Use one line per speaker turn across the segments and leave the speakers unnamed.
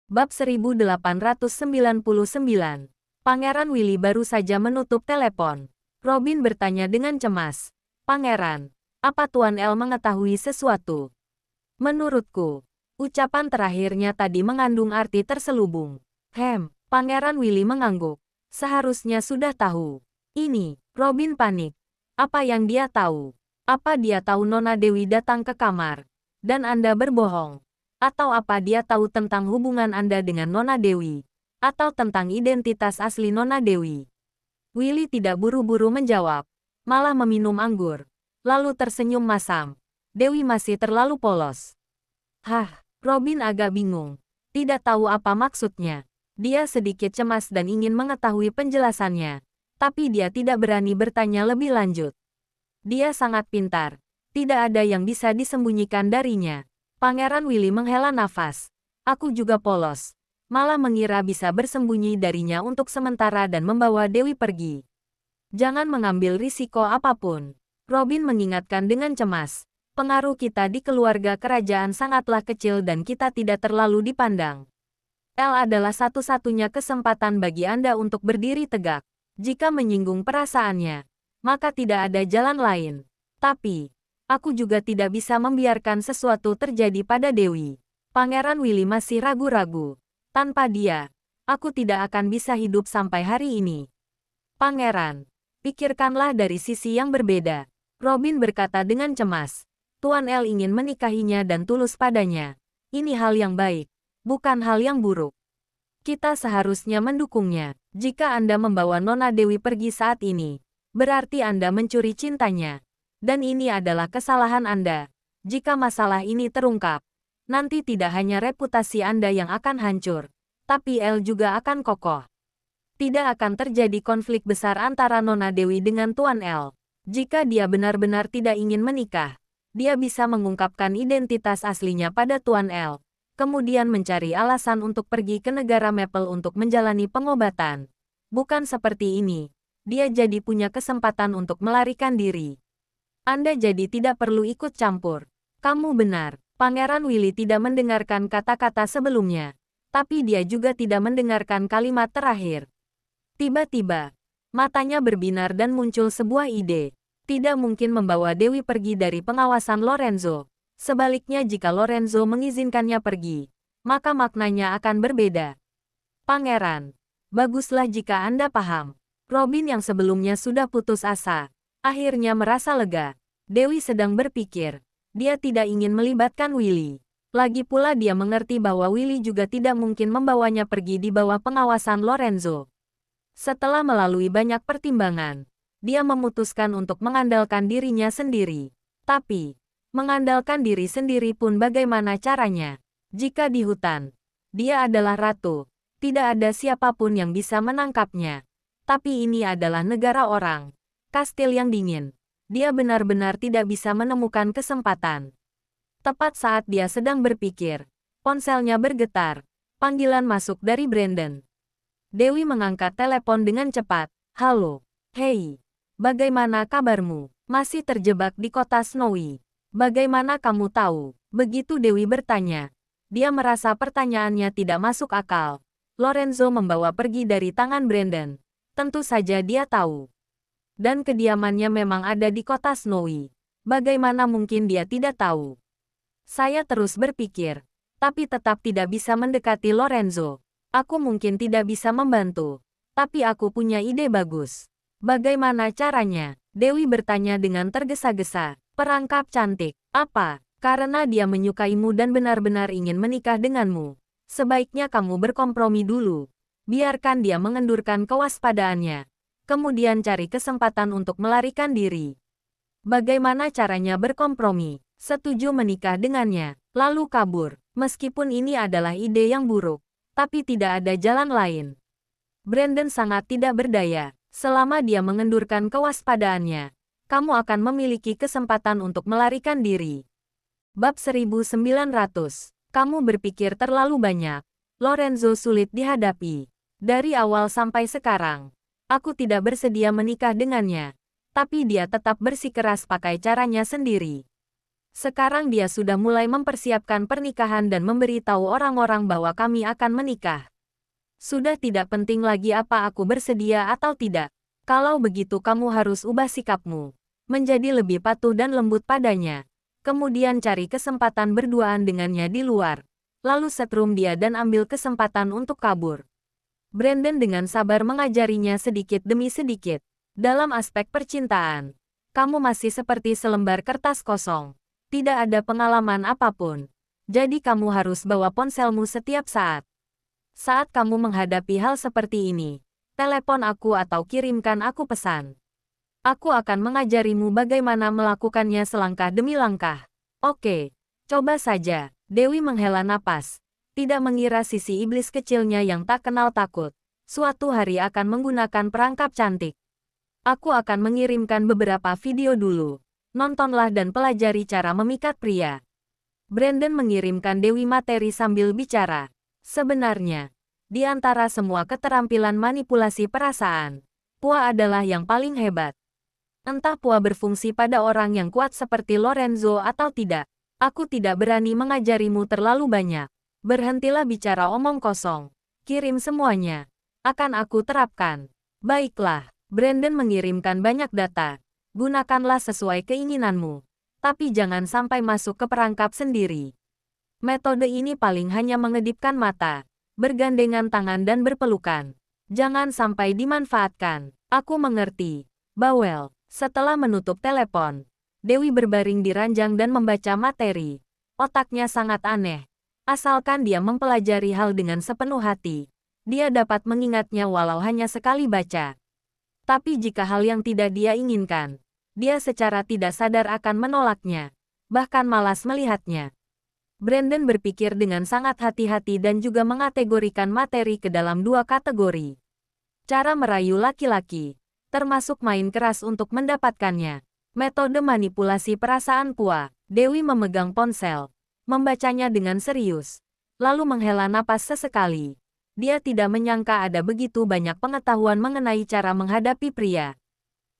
Bab 1899. Pangeran Willy baru saja menutup telepon. Robin bertanya dengan cemas. Pangeran, apa Tuan El mengetahui sesuatu? Menurutku, ucapan terakhirnya tadi mengandung arti terselubung. Pangeran Willy mengangguk. Seharusnya sudah tahu. Ini, Robin panik. Apa yang dia tahu? Apa dia tahu Nona Dewi datang ke kamar? Dan Anda berbohong? Atau apa dia tahu tentang hubungan Anda dengan Nona Dewi? Atau tentang identitas asli Nona Dewi? Willy tidak buru-buru menjawab, malah meminum anggur. Lalu tersenyum masam. Dewi masih terlalu polos. Robin agak bingung. Tidak tahu apa maksudnya. Dia sedikit cemas dan ingin mengetahui penjelasannya. Tapi dia tidak berani bertanya lebih lanjut. Dia sangat pintar. Tidak ada yang bisa disembunyikan darinya. Pangeran Willy menghela nafas. Aku juga polos. Malah mengira bisa bersembunyi darinya untuk sementara dan membawa Dewi pergi. Jangan mengambil risiko apapun. Robin mengingatkan dengan cemas. Pengaruh kita di keluarga kerajaan sangatlah kecil dan kita tidak terlalu dipandang. El adalah satu-satunya kesempatan bagi Anda untuk berdiri tegak. Jika menyinggung perasaannya, maka tidak ada jalan lain. Tapi, aku juga tidak bisa membiarkan sesuatu terjadi pada Dewi. Pangeran Willy masih ragu-ragu. Tanpa dia, aku tidak akan bisa hidup sampai hari ini. Pangeran, pikirkanlah dari sisi yang berbeda. Robin berkata dengan cemas. Tuan El ingin menikahinya dan tulus padanya. Ini hal yang baik, bukan hal yang buruk. Kita seharusnya mendukungnya. Jika Anda membawa Nona Dewi pergi saat ini, berarti Anda mencuri cintanya. Dan ini adalah kesalahan Anda. Jika masalah ini terungkap, nanti tidak hanya reputasi Anda yang akan hancur, tapi El juga akan kokoh. Tidak akan terjadi konflik besar antara Nona Dewi dengan Tuan El. Jika dia benar-benar tidak ingin menikah, dia bisa mengungkapkan identitas aslinya pada Tuan El, kemudian mencari alasan untuk pergi ke negara Maple untuk menjalani pengobatan. Bukan seperti ini, dia jadi punya kesempatan untuk melarikan diri. Anda jadi tidak perlu ikut campur. Kamu benar, Pangeran Willy tidak mendengarkan kata-kata sebelumnya. Tapi dia juga tidak mendengarkan kalimat terakhir. Tiba-tiba, matanya berbinar dan muncul sebuah ide. Tidak mungkin membawa Dewi pergi dari pengawasan Lorenzo. Sebaliknya jika Lorenzo mengizinkannya pergi, maka maknanya akan berbeda. Pangeran, baguslah jika Anda paham. Robin yang sebelumnya sudah putus asa, akhirnya merasa lega. Dewi sedang berpikir. Dia tidak ingin melibatkan Willy. Lagi pula dia mengerti bahwa Willy juga tidak mungkin membawanya pergi di bawah pengawasan Lorenzo. Setelah melalui banyak pertimbangan, dia memutuskan untuk mengandalkan dirinya sendiri. Tapi, mengandalkan diri sendiri pun bagaimana caranya? Jika di hutan, dia adalah ratu. Tidak ada siapapun yang bisa menangkapnya. Tapi ini adalah negara orang. Kastil yang dingin. Dia benar-benar tidak bisa menemukan kesempatan. Tepat saat dia sedang berpikir, ponselnya bergetar. Panggilan masuk dari Brandon. Dewi mengangkat telepon dengan cepat. Halo. Hei. Bagaimana kabarmu? Masih terjebak di kota Snowy. Bagaimana kamu tahu? Begitu Dewi bertanya. Dia merasa pertanyaannya tidak masuk akal. Lorenzo membawa pergi dari tangan Brandon. Tentu saja dia tahu. Dan kediamannya memang ada di kota Snowy. Bagaimana mungkin dia tidak tahu? Saya terus berpikir, tapi tetap tidak bisa mendekati Lorenzo. Aku mungkin tidak bisa membantu, tapi aku punya ide bagus. Bagaimana caranya? Dewi bertanya dengan tergesa-gesa. Perangkap cantik. Apa? Karena dia menyukaimu dan benar-benar ingin menikah denganmu. Sebaiknya kamu berkompromi dulu. Biarkan dia mengendurkan kewaspadaannya. Kemudian cari kesempatan untuk melarikan diri. Bagaimana caranya berkompromi? Setuju menikah dengannya, lalu kabur. Meskipun ini adalah ide yang buruk, tapi tidak ada jalan lain. Brandon sangat tidak berdaya. Selama dia mengendurkan kewaspadaannya, kamu akan memiliki kesempatan untuk melarikan diri. Bab 1900. Kamu berpikir terlalu banyak. Lorenzo sulit dihadapi. Dari awal sampai sekarang, aku tidak bersedia menikah dengannya. Tapi dia tetap bersikeras pakai caranya sendiri. Sekarang dia sudah mulai mempersiapkan pernikahan dan memberitahu orang-orang bahwa kami akan menikah. Sudah tidak penting lagi apa aku bersedia atau tidak. Kalau begitu kamu harus ubah sikapmu. Menjadi lebih patuh dan lembut padanya. Kemudian cari kesempatan berduaan dengannya di luar. Lalu setrum dia dan ambil kesempatan untuk kabur. Brandon dengan sabar mengajarinya sedikit demi sedikit. Dalam aspek percintaan, kamu masih seperti selembar kertas kosong. Tidak ada pengalaman apapun. Jadi kamu harus bawa ponselmu setiap saat. Saat kamu menghadapi hal seperti ini, telepon aku atau kirimkan aku pesan. Aku akan mengajarimu bagaimana melakukannya selangkah demi langkah. Oke, coba saja. Dewi menghela napas. Tidak mengira sisi iblis kecilnya yang tak kenal takut. Suatu hari akan menggunakan perangkap cantik. Aku akan mengirimkan beberapa video dulu. Nontonlah dan pelajari cara memikat pria. Brandon mengirimkan Dewi materi sambil bicara. Sebenarnya, di antara semua keterampilan manipulasi perasaan, Pua adalah yang paling hebat. Entah Pua berfungsi pada orang yang kuat seperti Lorenzo atau tidak. Aku tidak berani mengajarimu terlalu banyak. Berhentilah bicara omong kosong. Kirim semuanya. Akan aku terapkan. Baiklah, Brandon mengirimkan banyak data. Gunakanlah sesuai keinginanmu. Tapi jangan sampai masuk ke perangkap sendiri. Metode ini paling hanya mengedipkan mata, bergandengan tangan dan berpelukan. Jangan sampai dimanfaatkan. Aku mengerti. Bawel. Setelah menutup telepon, Dewi berbaring di ranjang dan membaca materi. Otaknya sangat aneh. Asalkan dia mempelajari hal dengan sepenuh hati, dia dapat mengingatnya walau hanya sekali baca. Tapi jika hal yang tidak dia inginkan, dia secara tidak sadar akan menolaknya, bahkan malas melihatnya. Brandon berpikir dengan sangat hati-hati dan juga mengategorikan materi ke dalam dua kategori. Cara merayu laki-laki, termasuk main keras untuk mendapatkannya. Metode manipulasi perasaan Pua. Dewi memegang ponsel, membacanya dengan serius, lalu menghela napas sesekali. Dia tidak menyangka ada begitu banyak pengetahuan mengenai cara menghadapi pria.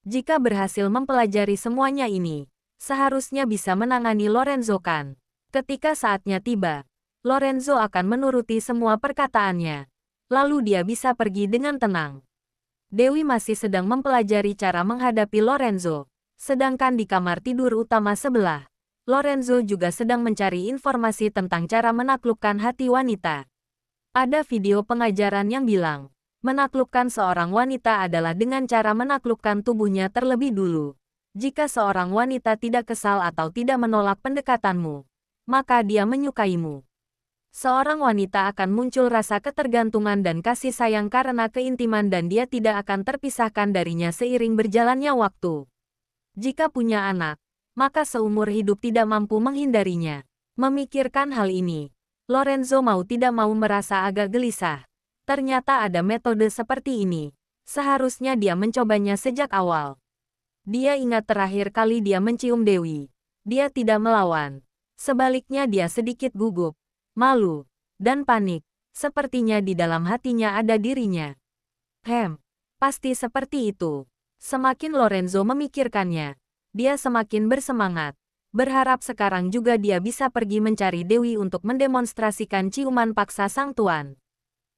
Jika berhasil mempelajari semuanya ini, seharusnya bisa menangani Lorenzo kan. Ketika saatnya tiba, Lorenzo akan menuruti semua perkataannya. Lalu dia bisa pergi dengan tenang. Dewi masih sedang mempelajari cara menghadapi Lorenzo. Sedangkan di kamar tidur utama sebelah, Lorenzo juga sedang mencari informasi tentang cara menaklukkan hati wanita. Ada video pengajaran yang bilang, menaklukkan seorang wanita adalah dengan cara menaklukkan tubuhnya terlebih dulu. Jika seorang wanita tidak kesal atau tidak menolak pendekatanmu, maka dia menyukaimu. Seorang wanita akan muncul rasa ketergantungan dan kasih sayang karena keintiman dan dia tidak akan terpisahkan darinya seiring berjalannya waktu. Jika punya anak, maka seumur hidup tidak mampu menghindarinya. Memikirkan hal ini, Lorenzo mau tidak mau merasa agak gelisah. Ternyata ada metode seperti ini. Seharusnya dia mencobanya sejak awal. Dia ingat terakhir kali dia mencium Dewi. Dia tidak melawan. Sebaliknya dia sedikit gugup, malu, dan panik. Sepertinya di dalam hatinya ada dirinya. Pasti seperti itu. Semakin Lorenzo memikirkannya, dia semakin bersemangat. Berharap sekarang juga dia bisa pergi mencari Dewi untuk mendemonstrasikan ciuman paksa sang tuan.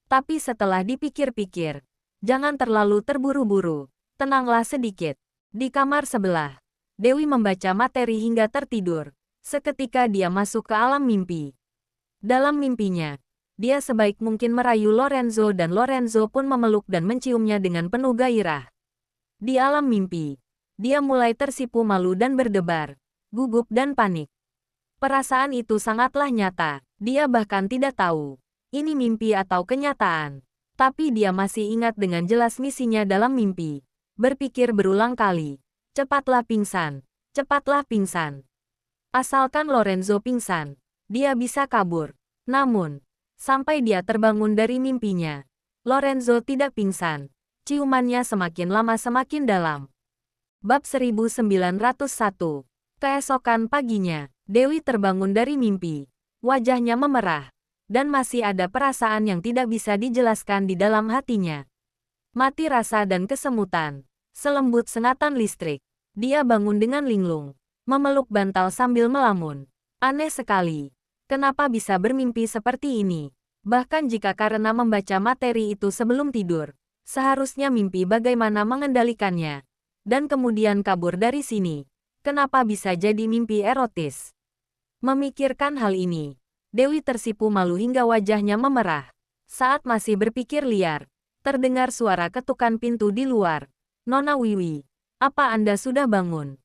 Tapi setelah dipikir-pikir, jangan terlalu terburu-buru, tenanglah sedikit. Di kamar sebelah, Dewi membaca materi hingga tertidur. Seketika dia masuk ke alam mimpi. Dalam mimpinya, dia sebaik mungkin merayu Lorenzo dan Lorenzo pun memeluk dan menciumnya dengan penuh gairah. Di alam mimpi, dia mulai tersipu malu dan berdebar, gugup dan panik. Perasaan itu sangatlah nyata, dia bahkan tidak tahu ini mimpi atau kenyataan. Tapi dia masih ingat dengan jelas misinya dalam mimpi. Berpikir berulang kali, cepatlah pingsan, cepatlah pingsan. Asalkan Lorenzo pingsan, dia bisa kabur. Namun, sampai dia terbangun dari mimpinya, Lorenzo tidak pingsan. Ciumannya semakin lama semakin dalam. Bab 1901. Keesokan paginya, Dewi terbangun dari mimpi. Wajahnya memerah, dan masih ada perasaan yang tidak bisa dijelaskan di dalam hatinya. Mati rasa dan kesemutan, selembut sengatan listrik. Dia bangun dengan linglung, memeluk bantal sambil melamun. Aneh sekali. Kenapa bisa bermimpi seperti ini? Bahkan jika karena membaca materi itu sebelum tidur, seharusnya mimpi bagaimana mengendalikannya. Dan kemudian kabur dari sini. Kenapa bisa jadi mimpi erotis? Memikirkan hal ini, Dewi tersipu malu hingga wajahnya memerah. Saat masih berpikir liar, terdengar suara ketukan pintu di luar. Nona Wiwi, apa Anda sudah bangun?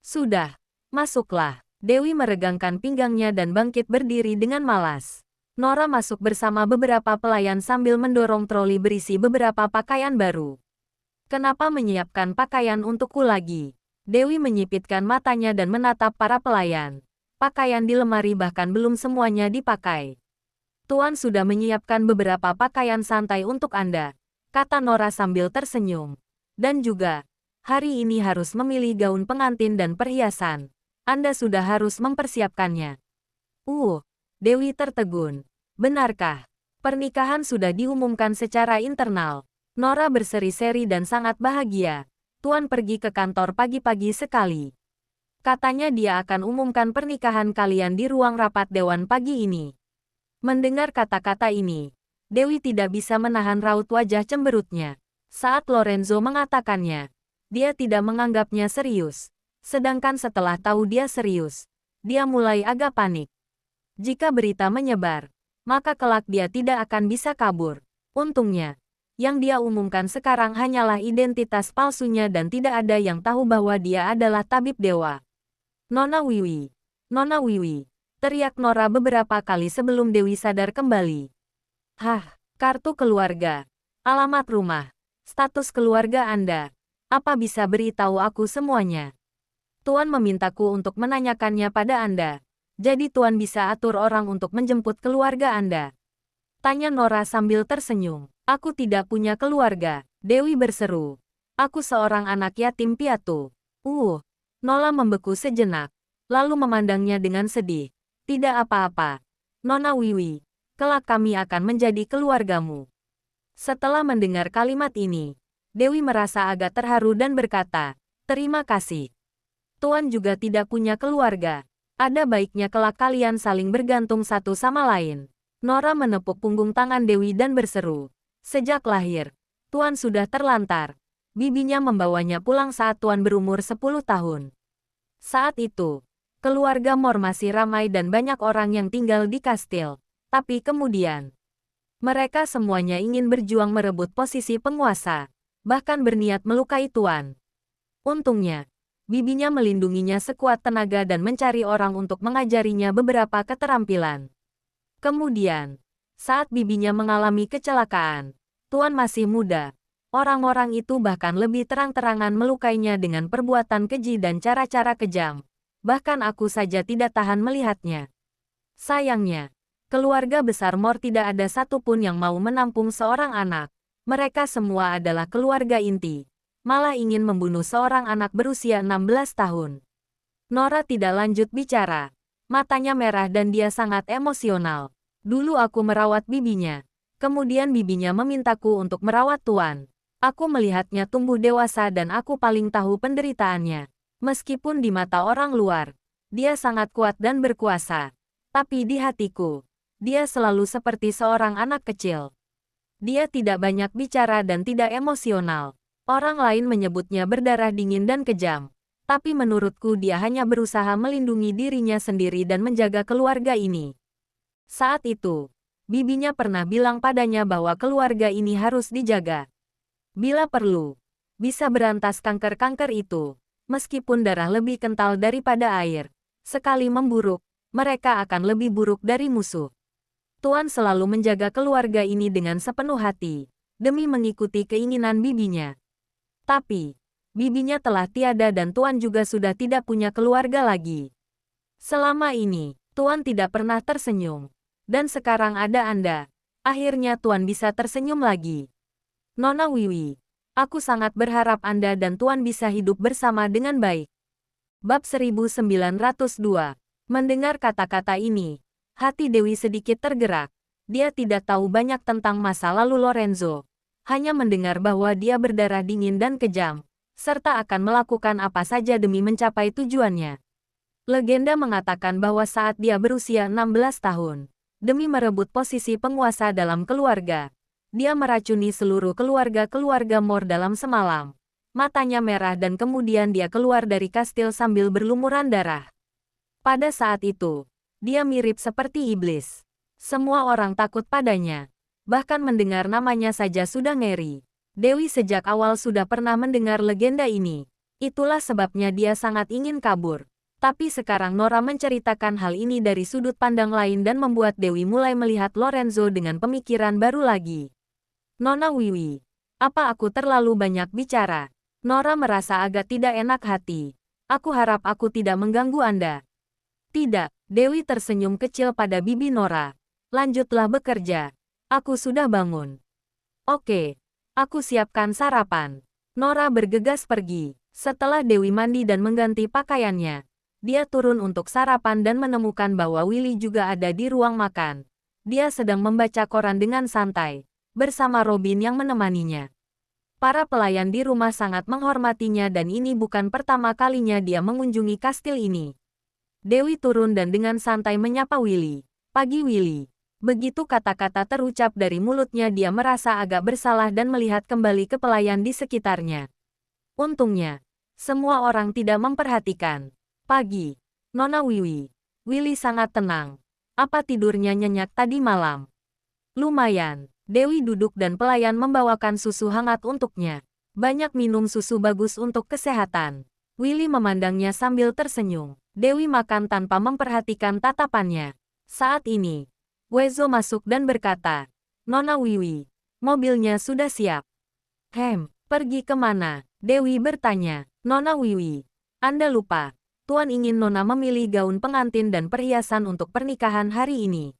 Sudah, masuklah. Dewi meregangkan pinggangnya dan bangkit berdiri dengan malas. Nora masuk bersama beberapa pelayan sambil mendorong troli berisi beberapa pakaian baru. Kenapa menyiapkan pakaian untukku lagi? Dewi menyipitkan matanya dan menatap para pelayan. Pakaian di lemari bahkan belum semuanya dipakai. Tuan sudah menyiapkan beberapa pakaian santai untuk Anda, kata Nora sambil tersenyum. Dan juga, hari ini harus memilih gaun pengantin dan perhiasan. Anda sudah harus mempersiapkannya. Dewi tertegun. Benarkah? Pernikahan sudah diumumkan secara internal. Nora berseri-seri dan sangat bahagia. Tuan pergi ke kantor pagi-pagi sekali. Katanya dia akan umumkan pernikahan kalian di ruang rapat dewan pagi ini. Mendengar kata-kata ini, Dewi tidak bisa menahan raut wajah cemberutnya. Saat Lorenzo mengatakannya, dia tidak menganggapnya serius. Sedangkan setelah tahu dia serius, dia mulai agak panik. Jika berita menyebar, maka kelak dia tidak akan bisa kabur. Untungnya, yang dia umumkan sekarang hanyalah identitas palsunya dan tidak ada yang tahu bahwa dia adalah tabib dewa. Nona Wiwi, Nona Wiwi, teriak Nora beberapa kali sebelum Dewi sadar kembali. Kartu keluarga, alamat rumah, status keluarga Anda. Apa bisa beritahu aku semuanya? Tuan memintaku untuk menanyakannya pada Anda. Jadi Tuan bisa atur orang untuk menjemput keluarga Anda. Tanya Nora sambil tersenyum. Aku tidak punya keluarga, Dewi berseru. Aku seorang anak yatim piatu. Nola membeku sejenak, lalu memandangnya dengan sedih. Tidak apa-apa, Nona Wiwi, kelak kami akan menjadi keluargamu. Setelah mendengar kalimat ini, Dewi merasa agak terharu dan berkata, terima kasih. Tuan juga tidak punya keluarga. Ada baiknya kelak kalian saling bergantung satu sama lain. Nora menepuk punggung tangan Dewi dan berseru. Sejak lahir, Tuan sudah terlantar. Bibinya membawanya pulang saat Tuan berumur 10 tahun. Saat itu, keluarga Mor masih ramai dan banyak orang yang tinggal di kastil. Tapi kemudian, mereka semuanya ingin berjuang merebut posisi penguasa, bahkan berniat melukai Tuan. Untungnya, bibinya melindunginya sekuat tenaga dan mencari orang untuk mengajarinya beberapa keterampilan. Kemudian, saat bibinya mengalami kecelakaan, Tuan masih muda. Orang-orang itu bahkan lebih terang-terangan melukainya dengan perbuatan keji dan cara-cara kejam. Bahkan aku saja tidak tahan melihatnya. Sayangnya, keluarga besar Mor tidak ada satupun yang mau menampung seorang anak. Mereka semua adalah keluarga inti. Malah ingin membunuh seorang anak berusia 16 tahun. Nora tidak lanjut bicara. Matanya merah dan dia sangat emosional. Dulu aku merawat bibinya. Kemudian bibinya memintaku untuk merawat Tuan. Aku melihatnya tumbuh dewasa dan aku paling tahu penderitaannya. Meskipun di mata orang luar, dia sangat kuat dan berkuasa. Tapi di hatiku, dia selalu seperti seorang anak kecil. Dia tidak banyak bicara dan tidak emosional. Orang lain menyebutnya berdarah dingin dan kejam. Tapi menurutku dia hanya berusaha melindungi dirinya sendiri dan menjaga keluarga ini. Saat itu, bibinya pernah bilang padanya bahwa keluarga ini harus dijaga. Bila perlu, bisa berantas kanker-kanker itu. Meskipun darah lebih kental daripada air, sekali memburuk, mereka akan lebih buruk dari musuh. Tuan selalu menjaga keluarga ini dengan sepenuh hati, demi mengikuti keinginan bibinya. Tapi, bibinya telah tiada dan Tuan juga sudah tidak punya keluarga lagi. Selama ini, Tuan tidak pernah tersenyum. Dan sekarang ada Anda. Akhirnya Tuan bisa tersenyum lagi. Nona Wiwi, aku sangat berharap Anda dan Tuan bisa hidup bersama dengan baik. Bab 1902. Mendengar kata-kata ini, hati Dewi sedikit tergerak. Dia tidak tahu banyak tentang masa lalu Lorenzo. Hanya mendengar bahwa dia berdarah dingin dan kejam, serta akan melakukan apa saja demi mencapai tujuannya. Legenda mengatakan bahwa saat dia berusia 16 tahun, demi merebut posisi penguasa dalam keluarga, dia meracuni seluruh keluarga Mor dalam semalam. Matanya merah dan kemudian dia keluar dari kastil sambil berlumuran darah. Pada saat itu, dia mirip seperti iblis. Semua orang takut padanya. Bahkan mendengar namanya saja sudah ngeri. Dewi sejak awal sudah pernah mendengar legenda ini. Itulah sebabnya dia sangat ingin kabur. Tapi sekarang Nora menceritakan hal ini dari sudut pandang lain dan membuat Dewi mulai melihat Lorenzo dengan pemikiran baru lagi. Nona Wiwi, apa aku terlalu banyak bicara? Nora merasa agak tidak enak hati. Aku harap aku tidak mengganggu Anda. Tidak, Dewi tersenyum kecil pada bibi Nora. Lanjutlah bekerja. Aku sudah bangun. Oke, aku siapkan sarapan. Nora bergegas pergi. Setelah Dewi mandi dan mengganti pakaiannya, dia turun untuk sarapan dan menemukan bahwa Willy juga ada di ruang makan. Dia sedang membaca koran dengan santai, bersama Robin yang menemaninya. Para pelayan di rumah sangat menghormatinya dan ini bukan pertama kalinya dia mengunjungi kastil ini. Dewi turun dan dengan santai menyapa Willy. Pagi Willy. Begitu kata-kata terucap dari mulutnya dia merasa agak bersalah dan melihat kembali ke pelayan di sekitarnya. Untungnya, semua orang tidak memperhatikan. Pagi, Nona Wiwi. Willy sangat tenang. Apa tidurnya nyenyak tadi malam? Lumayan. Dewi duduk dan pelayan membawakan susu hangat untuknya. Banyak minum susu bagus untuk kesehatan. Willy memandangnya sambil tersenyum. Dewi makan tanpa memperhatikan tatapannya. Saat ini, Wezo masuk dan berkata, Nona Wiwi, mobilnya sudah siap. Pergi kemana? Dewi bertanya. Nona Wiwi, Anda lupa. Tuan ingin Nona memilih gaun pengantin dan perhiasan untuk pernikahan hari ini.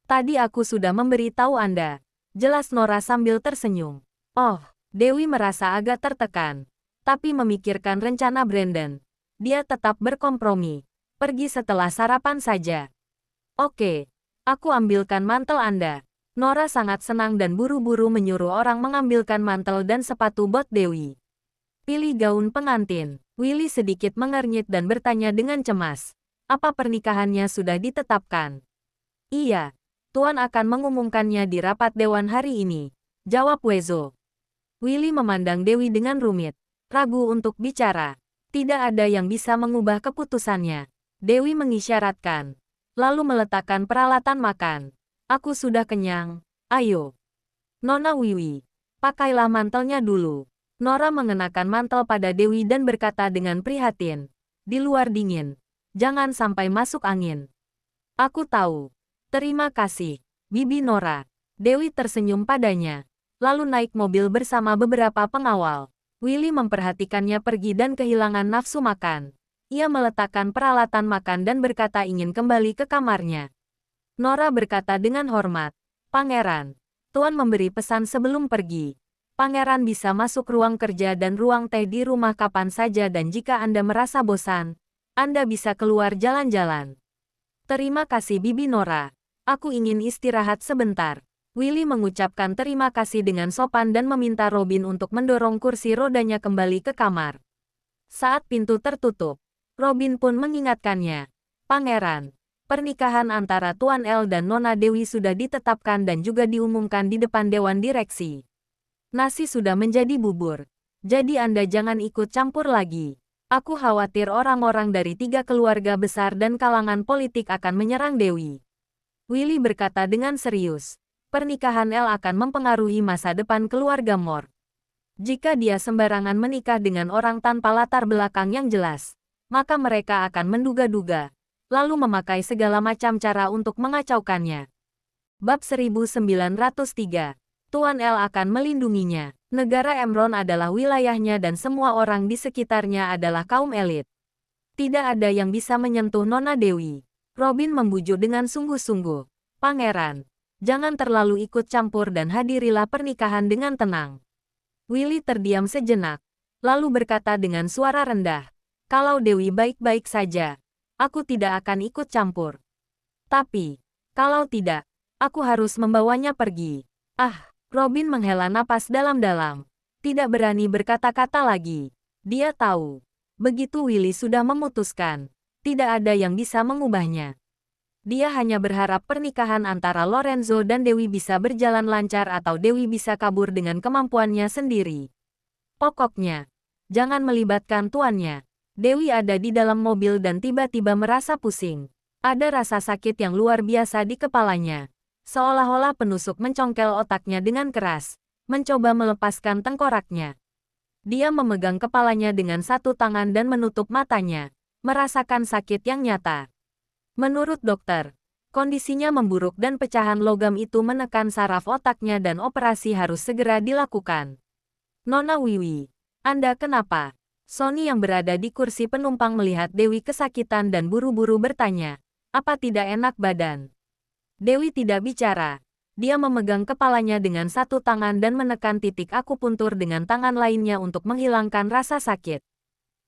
Tadi aku sudah memberi tahu Anda. Jelas Nora sambil tersenyum. Oh, Dewi merasa agak tertekan. Tapi memikirkan rencana Brandon. Dia tetap berkompromi. Pergi setelah sarapan saja. Oke. Aku ambilkan mantel Anda. Nora sangat senang dan buru-buru menyuruh orang mengambilkan mantel dan sepatu bot Dewi. Pilih gaun pengantin. Willy sedikit mengernyit dan bertanya dengan cemas. Apa pernikahannya sudah ditetapkan? Iya. Tuan akan mengumumkannya di rapat dewan hari ini. Jawab Wezo. Willy memandang Dewi dengan rumit. Ragu untuk bicara. Tidak ada yang bisa mengubah keputusannya. Dewi mengisyaratkan. Lalu meletakkan peralatan makan. Aku sudah kenyang. Ayo. Nona Wiwi. Pakailah mantelnya dulu. Nora mengenakan mantel pada Dewi dan berkata dengan prihatin. Di luar dingin. Jangan sampai masuk angin. Aku tahu. Terima kasih, Bibi Nora. Dewi tersenyum padanya. Lalu naik mobil bersama beberapa pengawal. Willy memperhatikannya pergi dan kehilangan nafsu makan. Ia meletakkan peralatan makan dan berkata ingin kembali ke kamarnya. Nora berkata dengan hormat, Pangeran, Tuan memberi pesan sebelum pergi. Pangeran bisa masuk ruang kerja dan ruang teh di rumah kapan saja dan jika Anda merasa bosan, Anda bisa keluar jalan-jalan. Terima kasih Bibi Nora. Aku ingin istirahat sebentar. Willy mengucapkan terima kasih dengan sopan dan meminta Robin untuk mendorong kursi rodanya kembali ke kamar. Saat pintu tertutup, Robin pun mengingatkannya. Pangeran, pernikahan antara Tuan El dan Nona Dewi sudah ditetapkan dan juga diumumkan di depan Dewan Direksi. Nasi sudah menjadi bubur. Jadi Anda jangan ikut campur lagi. Aku khawatir orang-orang dari 3 keluarga besar dan kalangan politik akan menyerang Dewi. Willy berkata dengan serius. Pernikahan El akan mempengaruhi masa depan keluarga Mor. Jika dia sembarangan menikah dengan orang tanpa latar belakang yang jelas, maka mereka akan menduga-duga, lalu memakai segala macam cara untuk mengacaukannya. Bab 1903. Tuan El akan melindunginya. Negara Emron adalah wilayahnya dan semua orang di sekitarnya adalah kaum elit. Tidak ada yang bisa menyentuh Nona Dewi. Robin membujuk dengan sungguh-sungguh. Pangeran, jangan terlalu ikut campur dan hadirilah pernikahan dengan tenang. Willy terdiam sejenak, lalu berkata dengan suara rendah. Kalau Dewi baik-baik saja, aku tidak akan ikut campur. Tapi, kalau tidak, aku harus membawanya pergi. Robin menghela napas dalam-dalam. Tidak berani berkata-kata lagi. Dia tahu. Begitu Willy sudah memutuskan, Tidak ada yang bisa mengubahnya. Dia hanya berharap pernikahan antara Lorenzo dan Dewi bisa berjalan lancar atau Dewi bisa kabur dengan kemampuannya sendiri. Pokoknya, jangan melibatkan tuannya. Dewi ada di dalam mobil dan tiba-tiba merasa pusing. Ada rasa sakit yang luar biasa di kepalanya. Seolah-olah penusuk mencongkel otaknya dengan keras, mencoba melepaskan tengkoraknya. Dia memegang kepalanya dengan satu tangan dan menutup matanya, merasakan sakit yang nyata. Menurut dokter, kondisinya memburuk dan pecahan logam itu menekan saraf otaknya dan operasi harus segera dilakukan. Nona Wiwi, Anda kenapa? Sony yang berada di kursi penumpang melihat Dewi kesakitan dan buru-buru bertanya, apa tidak enak badan? Dewi tidak bicara. Dia memegang kepalanya dengan satu tangan dan menekan titik akupuntur dengan tangan lainnya untuk menghilangkan rasa sakit.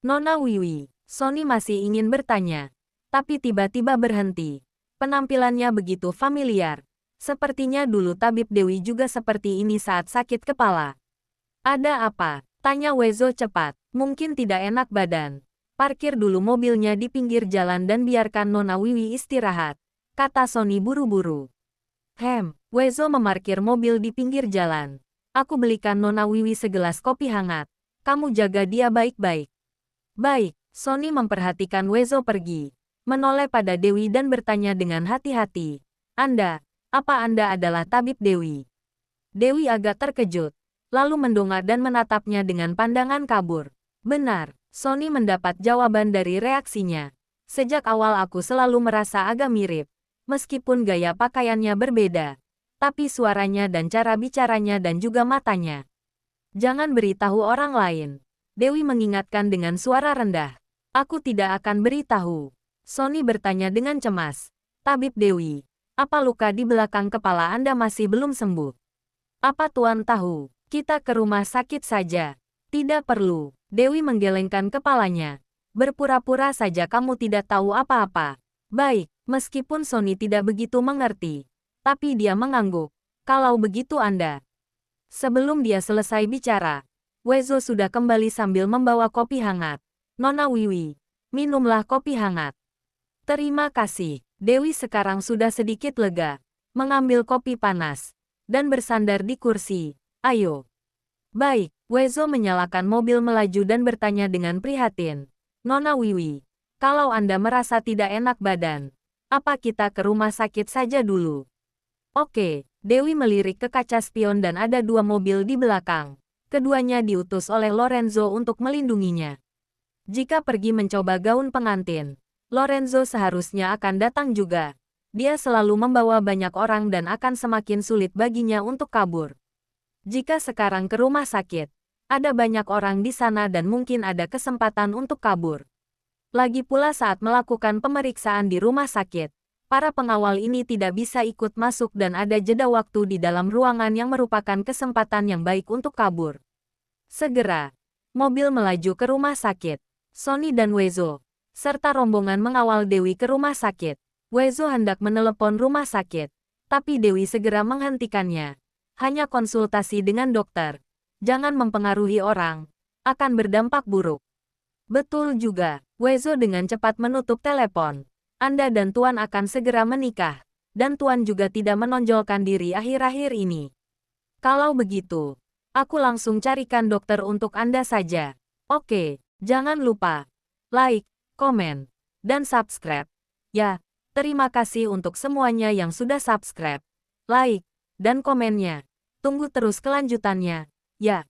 Nona Wiwi, Sony masih ingin bertanya, tapi tiba-tiba berhenti. Penampilannya begitu familiar. Sepertinya dulu tabib Dewi juga seperti ini saat sakit kepala. Ada apa? Tanya Wezo cepat. Mungkin tidak enak badan. Parkir dulu mobilnya di pinggir jalan dan biarkan Nona Wiwi istirahat, kata Sony buru-buru. Wezo memarkir mobil di pinggir jalan. Aku belikan Nona Wiwi segelas kopi hangat. Kamu jaga dia baik-baik. Baik, Sony memperhatikan Wezo pergi. Menoleh pada Dewi dan bertanya dengan hati-hati. Apa Anda adalah tabib Dewi? Dewi agak terkejut, lalu mendongak dan menatapnya dengan pandangan kabur. Benar, Sony mendapat jawaban dari reaksinya. Sejak awal aku selalu merasa agak mirip. Meskipun gaya pakaiannya berbeda, tapi suaranya dan cara bicaranya dan juga matanya. Jangan beritahu orang lain. Dewi mengingatkan dengan suara rendah. Aku tidak akan beritahu. Sony bertanya dengan cemas. Tabib Dewi, apa luka di belakang kepala Anda masih belum sembuh? Apa Tuan tahu? Kita ke rumah sakit saja. Tidak perlu. Dewi menggelengkan kepalanya. Berpura-pura saja kamu tidak tahu apa-apa. Baik, meskipun Sony tidak begitu mengerti. Tapi dia mengangguk. Kalau begitu Anda. Sebelum dia selesai bicara, Wezo sudah kembali sambil membawa kopi hangat. Nona Wiwi, minumlah kopi hangat. Terima kasih. Dewi sekarang sudah sedikit lega. Mengambil kopi panas. Dan bersandar di kursi. Ayo. Baik, Wezo menyalakan mobil melaju dan bertanya dengan prihatin. Nona Wiwi, kalau Anda merasa tidak enak badan, apa kita ke rumah sakit saja dulu? Oke, Dewi melirik ke kaca spion dan ada dua mobil di belakang. Keduanya diutus oleh Lorenzo untuk melindunginya. Jika pergi mencoba gaun pengantin, Lorenzo seharusnya akan datang juga. Dia selalu membawa banyak orang dan akan semakin sulit baginya untuk kabur. Jika sekarang ke rumah sakit, ada banyak orang di sana dan mungkin ada kesempatan untuk kabur. Lagi pula saat melakukan pemeriksaan di rumah sakit, para pengawal ini tidak bisa ikut masuk dan ada jeda waktu di dalam ruangan yang merupakan kesempatan yang baik untuk kabur. Segera, mobil melaju ke rumah sakit. Sony dan Wezo, serta rombongan mengawal Dewi ke rumah sakit. Wezo hendak menelepon rumah sakit, tapi Dewi segera menghentikannya. Hanya konsultasi dengan dokter. Jangan mempengaruhi orang. Akan berdampak buruk. Betul juga. Wezo dengan cepat menutup telepon. Anda dan Tuan akan segera menikah. Dan Tuan juga tidak menonjolkan diri akhir-akhir ini. Kalau begitu, aku langsung carikan dokter untuk Anda saja. Oke, jangan lupa like, komen, dan subscribe. Ya, terima kasih untuk semuanya yang sudah subscribe, like, dan komennya. Tunggu terus kelanjutannya. Ya.